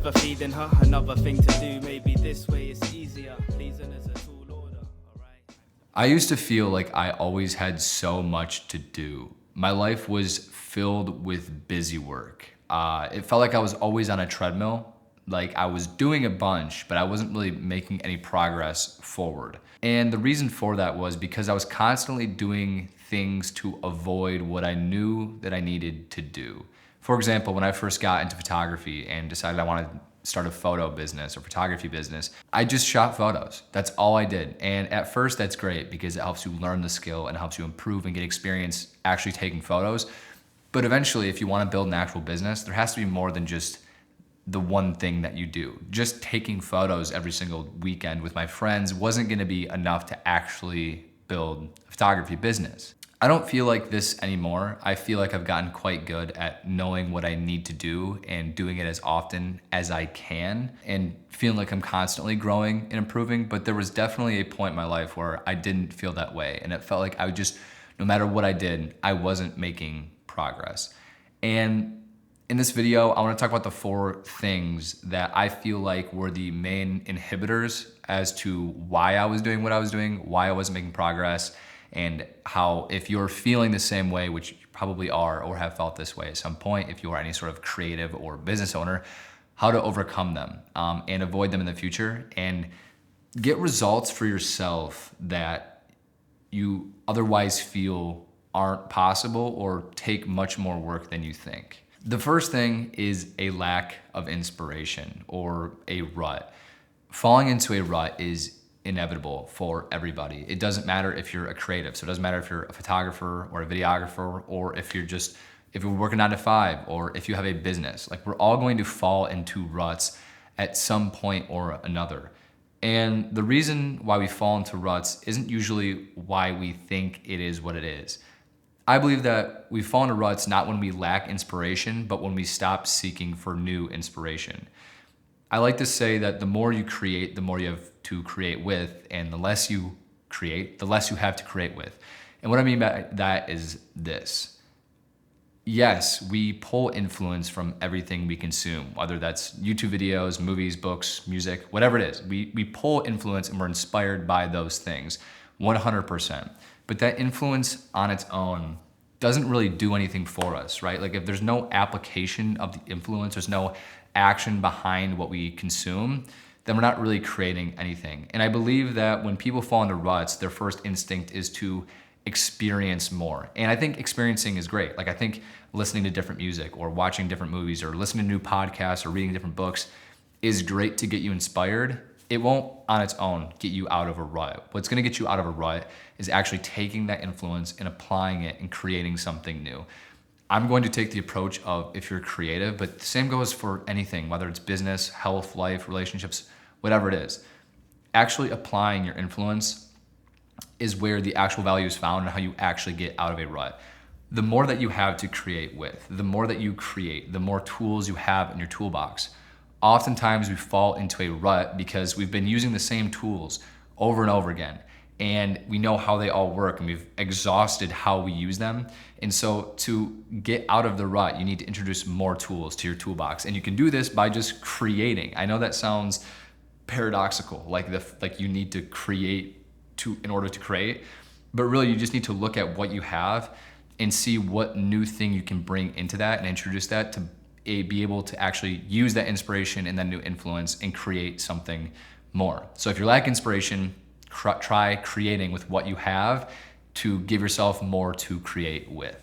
never feeding her. Another thing to do, maybe this way it's easier. Pleasing is a tall order, alright? I used to feel like I always had so much to do. My life was filled with busy work. It felt like I was always on a treadmill, like I was doing a bunch, but I wasn't really making any progress forward. And the reason for that was because I was constantly doing things to avoid what I knew that I needed to do. For example, when I first got into photography and decided I wanted to start a photo business or photography business, I just shot photos. That's all I did. And at first that's great because it helps you learn the skill and helps you improve and get experience actually taking photos. But eventually, if you want to build an actual business, there has to be more than just the one thing that you do. Just taking photos every single weekend with my friends wasn't gonna be enough to actually build a photography business. I don't feel like this anymore. I feel like I've gotten quite good at knowing what I need to do and doing it as often as I can and feeling like I'm constantly growing and improving. But there was definitely a point in my life where I didn't feel that way. And it felt like I would just, no matter what I did, I wasn't making progress. And in this video, I want to talk about the 4 things that I feel like were the main inhibitors as to why I was doing what I was doing, why I wasn't making progress, and how if you're feeling the same way, which you probably are or have felt this way at some point, if you are any sort of creative or business owner, how to overcome them and avoid them in the future and get results for yourself that you otherwise feel aren't possible or take much more work than you think. The first thing is a lack of inspiration or a rut. Falling into a rut is inevitable for everybody. It doesn't matter if you're a creative. So it doesn't matter if you're a photographer or a videographer or if you're working 9 to 5 or if you have a business. Like we're all going to fall into ruts at some point or another. And the reason why we fall into ruts isn't usually why we think it is what it is. I believe that we fall into ruts not when we lack inspiration, but when we stop seeking for new inspiration. I like to say that the more you create, the more you have to create with, and the less you create, the less you have to create with. And what I mean by that is this. Yes, we pull influence from everything we consume, whether that's YouTube videos, movies, books, music, whatever it is. We pull influence and we're inspired by those things, 100%. But that influence on its own doesn't really do anything for us, right? Like if there's no application of the influence, there's no action behind what we consume, then we're not really creating anything. And I believe that when people fall into ruts, their first instinct is to experience more. And I think experiencing is great. Like I think listening to different music or watching different movies or listening to new podcasts or reading different books is great to get you inspired. It won't on its own get you out of a rut. What's gonna get you out of a rut is actually taking that influence and applying it and creating something new. I'm going to take the approach of if you're creative, but the same goes for anything, whether it's business, health, life, relationships, whatever it is. Actually applying your influence is where the actual value is found and how you actually get out of a rut. The more that you have to create with, the more that you create, the more tools you have in your toolbox. Oftentimes we fall into a rut because we've been using the same tools over and over again and we know how they all work and we've exhausted how we use them. And so to get out of the rut, you need to introduce more tools to your toolbox. And you can do this by just creating. I know that sounds paradoxical, like you need to create in order to create, but really you just need to look at what you have and see what new thing you can bring into that and introduce that to be able to actually use that inspiration and that new influence and create something more. So if you lack inspiration, try creating with what you have to give yourself more to create with.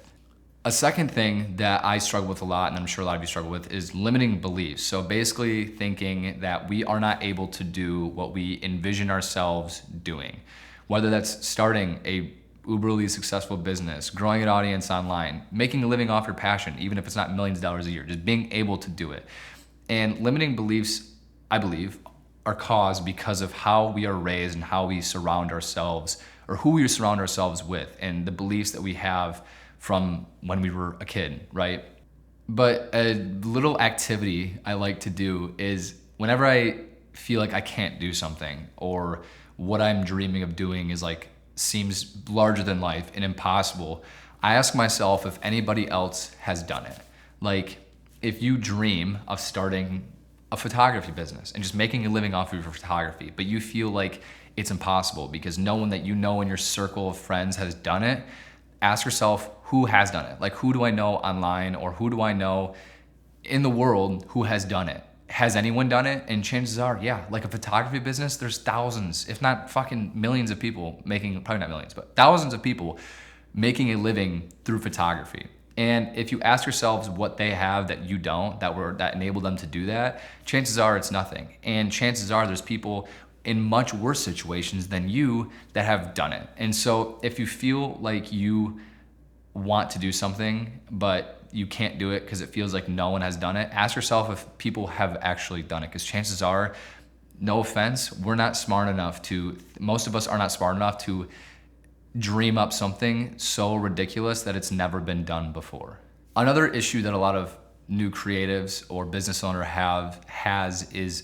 A second thing that I struggle with a lot, and I'm sure a lot of you struggle with, is limiting beliefs. So basically thinking that we are not able to do what we envision ourselves doing. Whether that's starting a uberly successful business, growing an audience online, making a living off your passion, even if it's not millions of dollars a year, just being able to do it. And limiting beliefs, I believe, are caused because of how we are raised and how we surround ourselves, or who we surround ourselves with, and the beliefs that we have from when we were a kid, right? But a little activity I like to do is whenever I feel like I can't do something, or what I'm dreaming of doing is seems larger than life and impossible, I ask myself if anybody else has done it. Like if you dream of starting a photography business and just making a living off of your photography, but you feel like it's impossible because no one that you know in your circle of friends has done it, ask yourself, who has done it? Like, who do I know online, or who do I know in the world who has done it? Has anyone done it? And chances are, yeah, like a photography business, there's thousands, if not fucking millions of people making, probably not millions, but thousands of people making a living through photography. And if you ask yourselves what they have that you don't, that enabled them to do that, chances are it's nothing. And chances are there's people in much worse situations than you that have done it. And so if you feel like you want to do something, but you can't do it because it feels like no one has done it, ask yourself if people have actually done it. Because chances are, no offense, most of us are not smart enough to dream up something so ridiculous that it's never been done before. Another issue that a lot of new creatives or business owner has is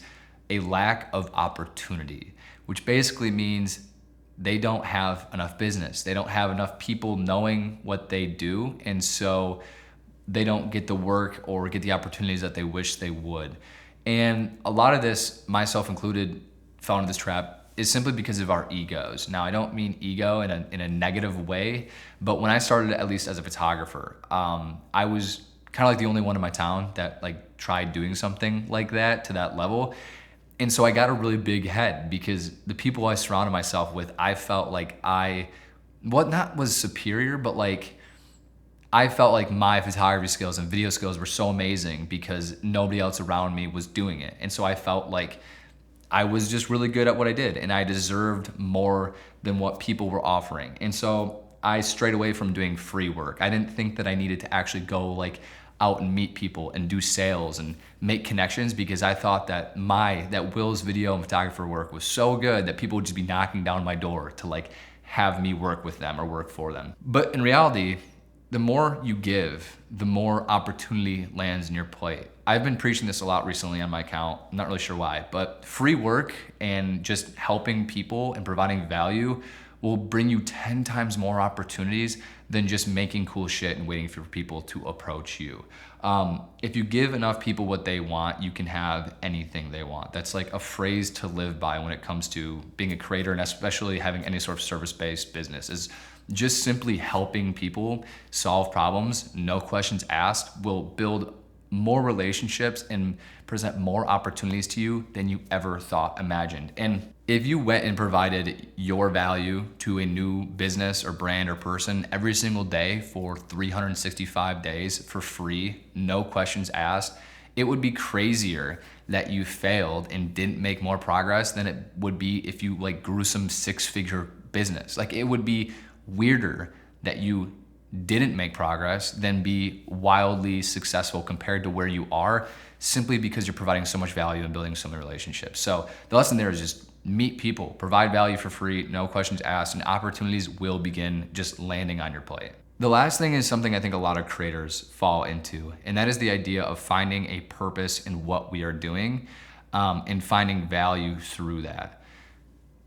a lack of opportunity, which basically means they don't have enough business. They don't have enough people knowing what they do, and so they don't get the work or get the opportunities that they wish they would. And a lot of this, myself included, fell into this trap is simply because of our egos. Now, I don't mean ego in a negative way, but when I started, at least as a photographer, I was kind of like the only one in my town that like tried doing something like that to that level. And so I got a really big head because the people I surrounded myself with, I felt like not was superior, but like I felt like my photography skills and video skills were so amazing because nobody else around me was doing it. And so I felt like I was just really good at what I did and I deserved more than what people were offering. And so I strayed away from doing free work. I didn't think that I needed to actually go like out and meet people and do sales and make connections because I thought that Will's video and photographer work was so good that people would just be knocking down my door to like have me work with them or work for them. But in reality, the more you give, the more opportunity lands in your plate. I've been preaching this a lot recently on my account. I'm not really sure why, but free work and just helping people and providing value will bring you 10 times more opportunities than just making cool shit and waiting for people to approach you. If you give enough people what they want, you can have anything they want. That's like a phrase to live by when it comes to being a creator and especially having any sort of service-based business, is just simply helping people solve problems, no questions asked, will build more relationships and present more opportunities to you than you ever imagined. And if you went and provided your value to a new business or brand or person every single day for 365 days for free, no questions asked, it would be crazier that you failed and didn't make more progress than it would be if you like grew some 6-figure business. Like, it would be weirder that you didn't make progress than be wildly successful compared to where you are, simply because you're providing so much value and building so many relationships. So the lesson there is just meet people, provide value for free, no questions asked, and opportunities will begin just landing on your plate. The last thing is something I think a lot of creators fall into, and that is the idea of finding a purpose in what we are doing, and finding value through that.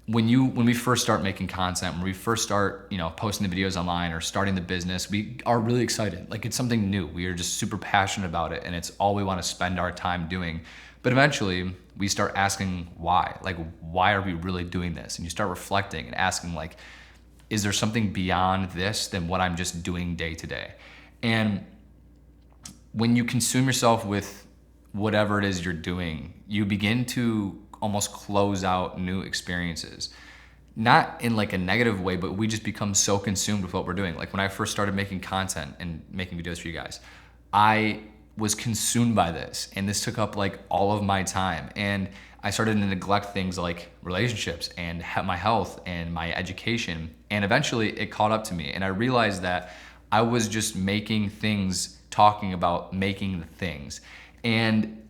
When we first start making content, when we first start, posting the videos online or starting the business, we are really excited. Like, it's something new. We are just super passionate about it and it's all we want to spend our time doing. But eventually we start asking why. Like, why are we really doing this? And you start reflecting and asking, like, is there something beyond this than what I'm just doing day to day? And when you consume yourself with whatever it is you're doing, you begin to almost close out new experiences. Not in like a negative way, but we just become so consumed with what we're doing. Like, when I first started making content and making videos for you guys, I was consumed by this, and this took up like all of my time. And I started to neglect things like relationships and my health and my education. And eventually it caught up to me. And I realized that I was just making things, talking about making the things. And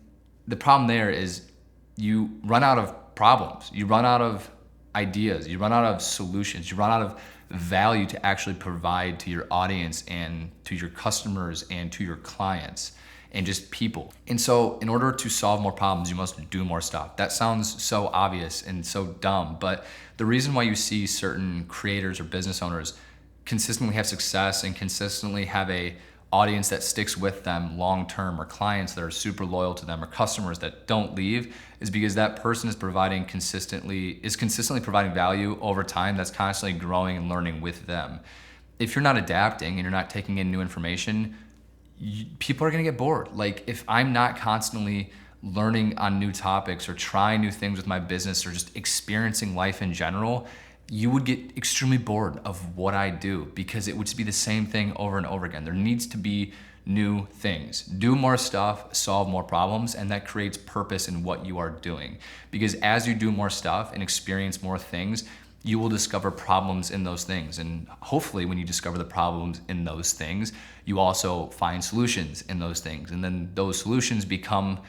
the problem there is you run out of problems, you run out of ideas, you run out of solutions, you run out of value to actually provide to your audience and to your customers and to your clients and just people. And so in order to solve more problems, you must do more stuff. That sounds so obvious and so dumb, but the reason why you see certain creators or business owners consistently have success and consistently have a audience that sticks with them long term, or clients that are super loyal to them, or customers that don't leave, is because that person is consistently providing value over time that's constantly growing and learning with them. If you're not adapting and you're not taking in new information, people are gonna get bored. Like if I'm not constantly learning on new topics or trying new things with my business or just experiencing life in general, you would get extremely bored of what I do because it would just be the same thing over and over again. There needs to be new things. Do more stuff, solve more problems, and that creates purpose in what you are doing. Because as you do more stuff and experience more things, you will discover problems in those things. And hopefully when you discover the problems in those things, you also find solutions in those things. And then those solutions become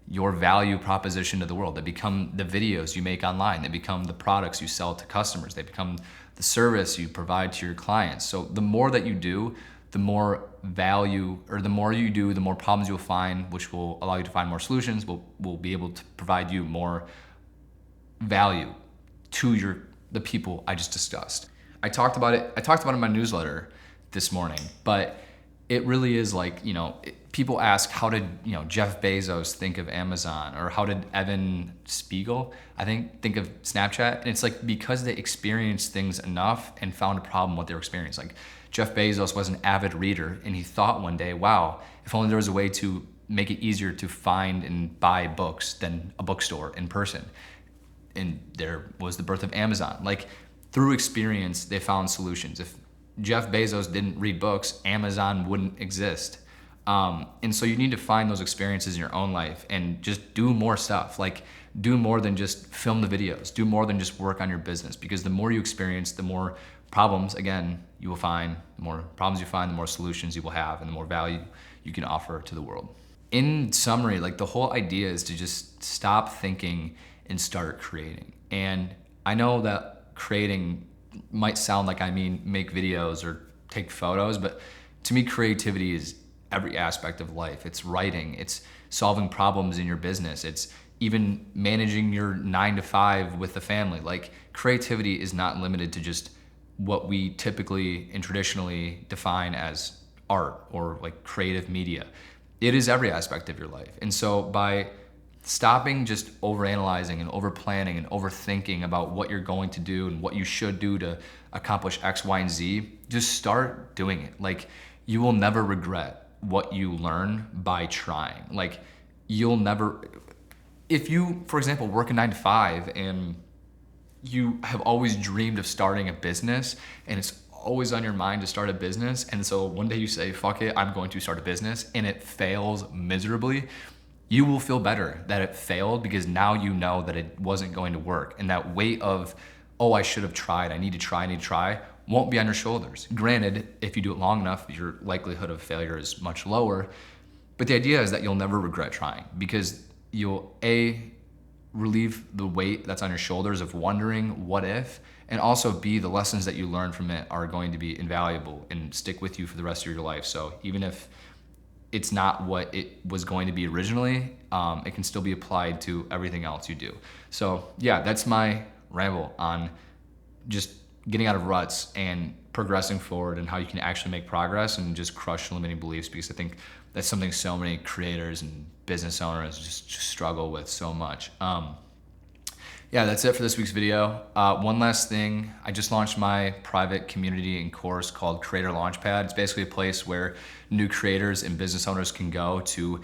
your value proposition to the world. They become the videos you make online. They become the products you sell to customers. They become the service you provide to your clients. So the more that you do, the more value, or the more you do, the more problems you'll find, which will allow you to find more solutions, will be able to provide you more value to the people I just discussed. I talked about it in my newsletter this morning, but it really is like, people ask, how did Jeff Bezos think of Amazon, or how did Evan Spiegel, I think of Snapchat? And it's like because they experienced things enough and found a problem with their experience. Like Jeff Bezos was an avid reader, and he thought one day, wow, if only there was a way to make it easier to find and buy books than a bookstore in person. And there was the birth of Amazon. Like through experience, they found solutions. If Jeff Bezos didn't read books, Amazon wouldn't exist. And so you need to find those experiences in your own life and just do more stuff. Like do more than just film the videos, do more than just work on your business, because the more you experience, the more problems, again, you will find. The more problems you find, the more solutions you will have, and the more value you can offer to the world. In summary, like the whole idea is to just stop thinking and start creating. And I know that creating might sound like I mean make videos or take photos, but to me, creativity is every aspect of life. It's writing, it's solving problems in your business, it's even managing your 9 to 5 with the family. Like creativity is not limited to just what we typically and traditionally define as art or like creative media. It is every aspect of your life. And so by stopping just overanalyzing and overplanning and overthinking about what you're going to do and what you should do to accomplish X, Y, and Z, just start doing it. Like you will never regret what you learn by trying. Like you'll never, if you, for example, work a 9 to 5 and you have always dreamed of starting a business and it's always on your mind to start a business, and so one day you say, fuck it, I'm going to start a business, and it fails miserably, you will feel better that it failed because now you know that it wasn't going to work. And that weight of, oh, I should have tried, I need to try, won't be on your shoulders. Granted, if you do it long enough, your likelihood of failure is much lower. But the idea is that you'll never regret trying, because you'll relieve the weight that's on your shoulders of wondering what if, and also B, the lessons that you learn from it are going to be invaluable and stick with you for the rest of your life. So even if it's not what it was going to be originally, it can still be applied to everything else you do. So yeah, that's my ramble on just getting out of ruts and progressing forward and how you can actually make progress and just crush limiting beliefs, because I think that's something so many creators and business owners just struggle with so much. Yeah, that's it for this week's video. One last thing, I just launched my private community and course called Creator Launchpad. It's basically a place where new creators and business owners can go to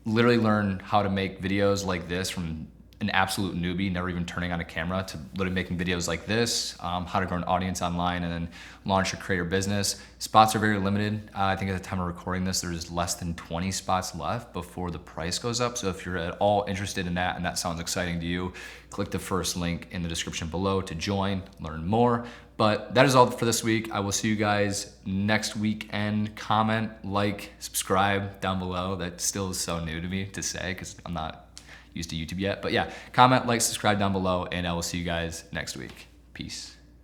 literally learn how to make videos like this from an absolute newbie, never even turning on a camera, to literally making videos like this, how to grow an audience online and then launch a creator business. Spots are very limited. I think at the time of recording this, there's less than 20 spots left before the price goes up. So if you're at all interested in that and that sounds exciting to you, click the first link in the description below to join, learn more. But that is all for this week. I will see you guys next weekend. Comment, like, subscribe down below. That still is so new to me to say because I'm not used to YouTube yet. But yeah, comment, like, subscribe down below, and I will see you guys next week. Peace.